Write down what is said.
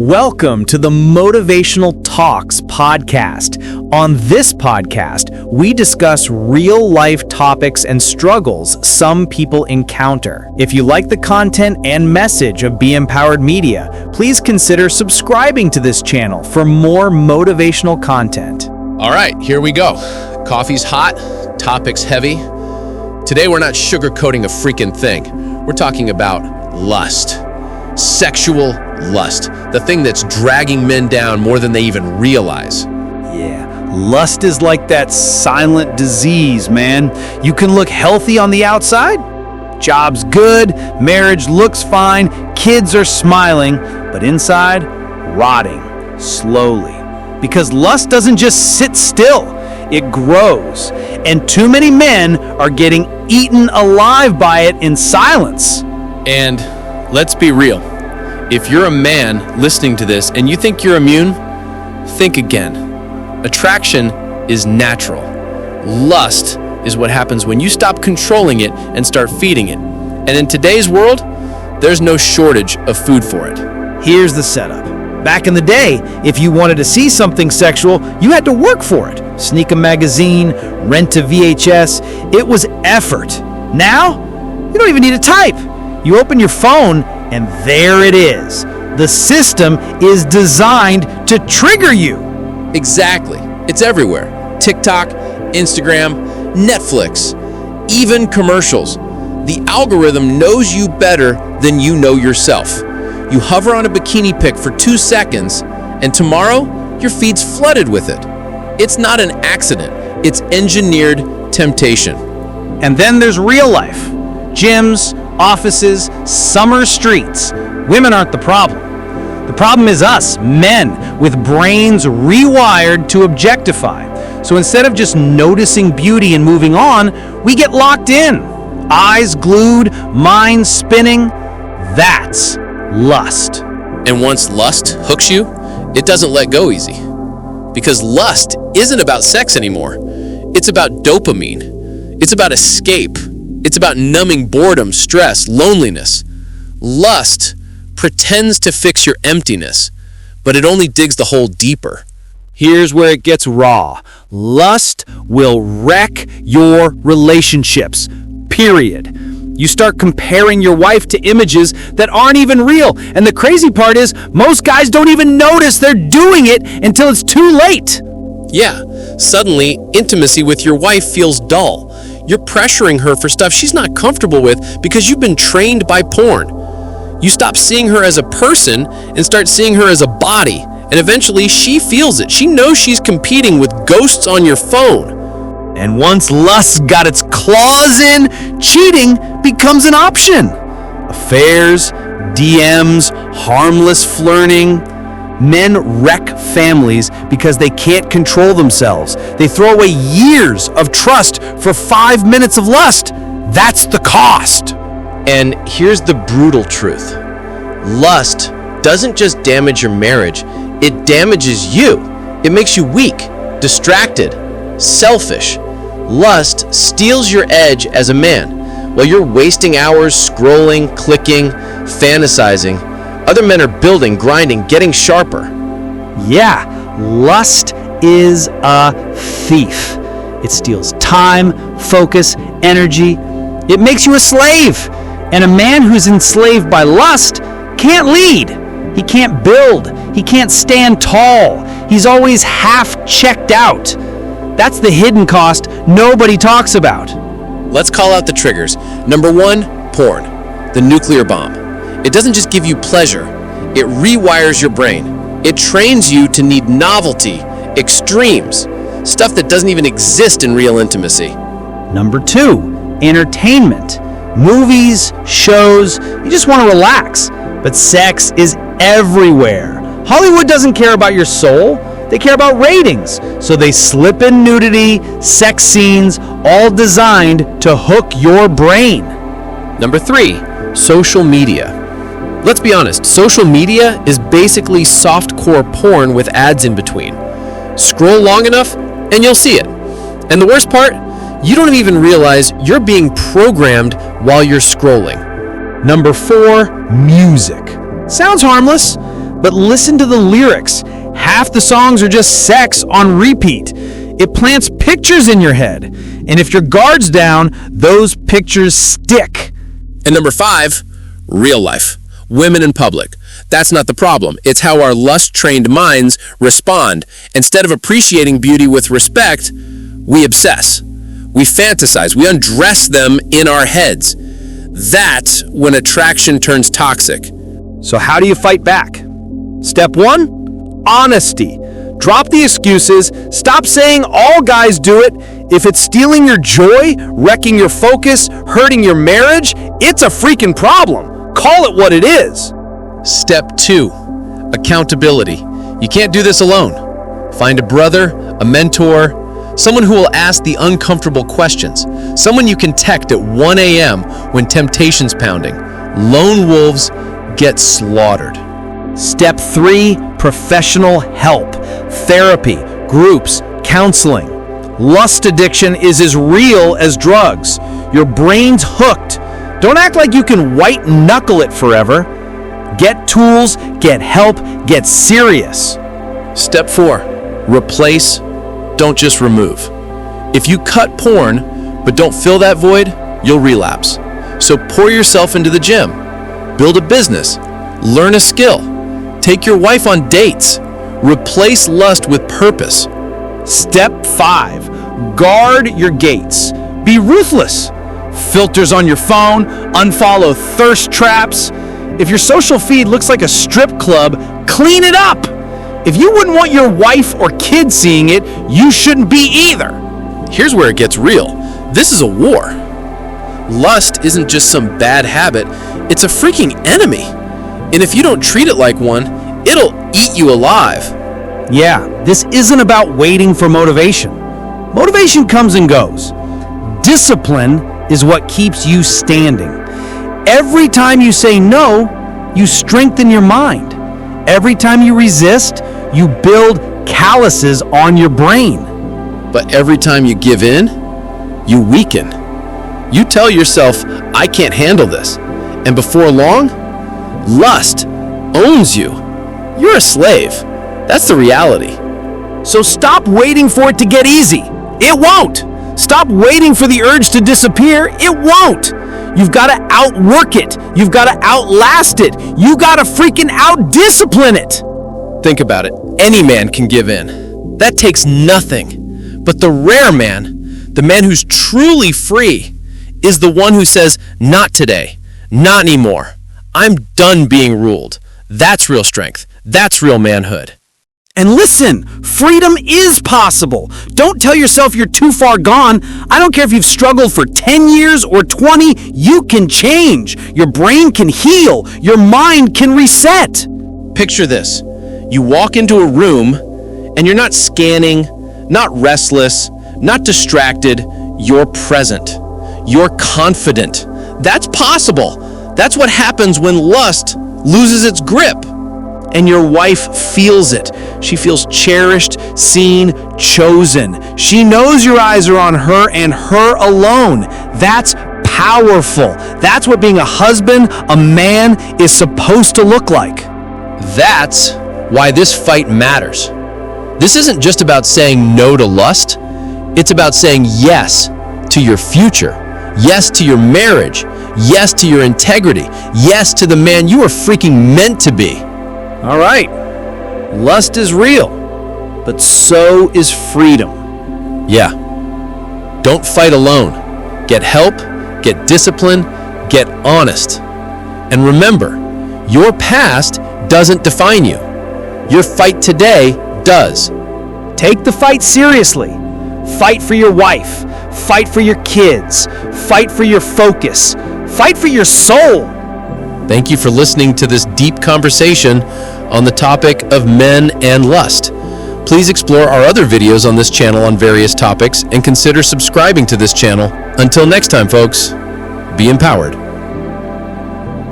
Welcome to the Motivational Talks podcast. On this podcast, we discuss real-life topics and struggles some people encounter. If you like the content and message of Be Empowered Media, please consider subscribing to this channel for more motivational content. All right, here we go. Coffee's hot, topics heavy. Today we're not sugarcoating a freaking thing. We're talking about lust. Sexual lust, the thing that's dragging men down more than they even realize. Yeah, lust is like that silent disease, man. You can look healthy on the outside, job's good, marriage looks fine, kids are smiling, but inside, rotting slowly. Because lust doesn't just sit still, it grows. And too many men are getting eaten alive by it in silence. And let's be real. If you're a man listening to this and you think you're immune, think again. Attraction is natural. Lust is what happens when you stop controlling it and start feeding it. And in today's world, there's no shortage of food for it. Here's the setup. Back in the day, if you wanted to see something sexual, you had to work for it. Sneak a magazine, rent a VHS. It was effort. Now, you don't even need to type. You open your phone and there it is. The system is designed to trigger you. Exactly. It's everywhere. TikTok, Instagram, Netflix, even commercials. The algorithm knows you better than you know yourself. You hover on a bikini pic for 2 seconds, and tomorrow, your feed's flooded with it. It's not an accident. It's engineered temptation. And then there's real life. Gyms, offices, summer streets. Women aren't the problem. The problem is us, men, with brains rewired to objectify. So instead of just noticing beauty and moving on, we get locked in. Eyes glued, mind spinning. That's lust. And once lust hooks you, it doesn't let go easy. Because lust isn't about sex anymore. It's about dopamine. It's about escape. It's about numbing boredom, stress, loneliness. Lust pretends to fix your emptiness, but it only digs the hole deeper. Here's where it gets raw. Lust will wreck your relationships, period. You start comparing your wife to images that aren't even real. And the crazy part is, most guys don't even notice they're doing it until it's too late. Yeah, suddenly intimacy with your wife feels dull. You're pressuring her for stuff she's not comfortable with because you've been trained by porn. You stop seeing her as a person and start seeing her as a body. And eventually she feels it. She knows she's competing with ghosts on your phone. And once lust got its claws in, cheating becomes an option. Affairs, DMs, harmless flirting. Men wreck families because they can't control themselves. They throw away years of trust for 5 minutes of lust. That's the cost. And here's the brutal truth. Lust doesn't just damage your marriage, it damages you. It makes you weak, distracted, selfish. Lust steals your edge as a man. While you're wasting hours scrolling, clicking, fantasizing, other men are building, grinding, getting sharper. Yeah, lust is a thief. It steals time, focus, energy. It makes you a slave. And a man who's enslaved by lust can't lead. He can't build. He can't stand tall. He's always half checked out. That's the hidden cost nobody talks about. Let's call out the triggers. Number 1, porn, the nuclear bomb. It doesn't just give you pleasure, it rewires your brain. It trains you to need novelty, extremes, stuff that doesn't even exist in real intimacy. Number 2, entertainment. Movies, shows, you just want to relax. But sex is everywhere. Hollywood doesn't care about your soul, they care about ratings. So they slip in nudity, sex scenes, all designed to hook your brain. Number 3, social media. Let's be honest, social media is basically softcore porn with ads in between. Scroll long enough and you'll see it. And the worst part, you don't even realize you're being programmed while you're scrolling. Number 4, music. Sounds harmless, But listen to the lyrics. Half the songs are just sex on repeat. It plants pictures in your head. And if your guard's down, those pictures stick. And number 5, real life. Women in public. That's not the problem. It's how our lust-trained minds respond. Instead of appreciating beauty with respect, we obsess. We fantasize. We undress them in our heads. That's when attraction turns toxic. So how do you fight back? Step 1, honesty. Drop the excuses. Stop saying all guys do it. If it's stealing your joy, wrecking your focus, hurting your marriage, it's a freaking problem. Call it what it is. Step 2, accountability. You can't do this alone. Find a brother, a mentor, someone who will ask the uncomfortable questions, someone you can text at 1 a.m. when temptation's pounding. Lone wolves get slaughtered. Step 3, professional help. Therapy, groups, counseling. Lust addiction is as real as drugs. Your brain's hooked. Don't act like you can white knuckle it forever. Get tools, get help, get serious. Step 4, replace, don't just remove. If you cut porn, but don't fill that void, you'll relapse. So pour yourself into the gym, build a business, learn a skill, take your wife on dates, replace lust with purpose. Step 5, guard your gates. Be ruthless. Filters on your phone, unfollow thirst traps. If your social feed looks like a strip club, clean it up. If you wouldn't want your wife or kids seeing it, you shouldn't be either. Here's where it gets real. This is a war. Lust isn't just some bad habit, it's a freaking enemy. And if you don't treat it like one, it'll eat you alive. Yeah, this isn't about waiting for motivation. Motivation comes and goes. Discipline is what keeps you standing. Every time you say no, you strengthen your mind. Every time you resist, you build calluses on your brain. But every time you give in, you weaken. You tell yourself, I can't handle this. And before long, lust owns you. You're a slave. That's the reality. So stop waiting for it to get easy. It won't. Stop waiting for the urge to disappear. It won't. You've got to outwork it. You've got to outlast it. You got to freaking outdiscipline it. Think about it. Any man can give in. That takes nothing. But the rare man, the man who's truly free, is the one who says, not today, not anymore. I'm done being ruled. That's real strength. That's real manhood. And listen, freedom is possible. Don't tell yourself you're too far gone. I don't care if you've struggled for 10 years or 20, you can change. Your brain can heal. Your mind can reset. Picture this. You walk into a room and you're not scanning, not restless, not distracted. You're present. You're confident. That's possible. That's what happens when lust loses its grip. And your wife feels it. She feels cherished, seen, chosen. She knows your eyes are on her and her alone. That's powerful. That's what being a husband, a man, is supposed to look like. That's why this fight matters. This isn't just about saying no to lust. It's about saying yes to your future. Yes to your marriage. Yes to your integrity. Yes to the man you are freaking meant to be. All right, lust is real, but so is freedom. Yeah. Don't fight alone. Get help, get discipline, get honest. And remember, your past doesn't define you. Your fight today does. Take the fight seriously. Fight for your wife. Fight for your kids. Fight for your focus. Fight for your soul. Thank you for listening to this deep conversation on the topic of men and lust. Please explore our other videos on this channel on various topics and consider subscribing to this channel. Until next time, folks, be empowered.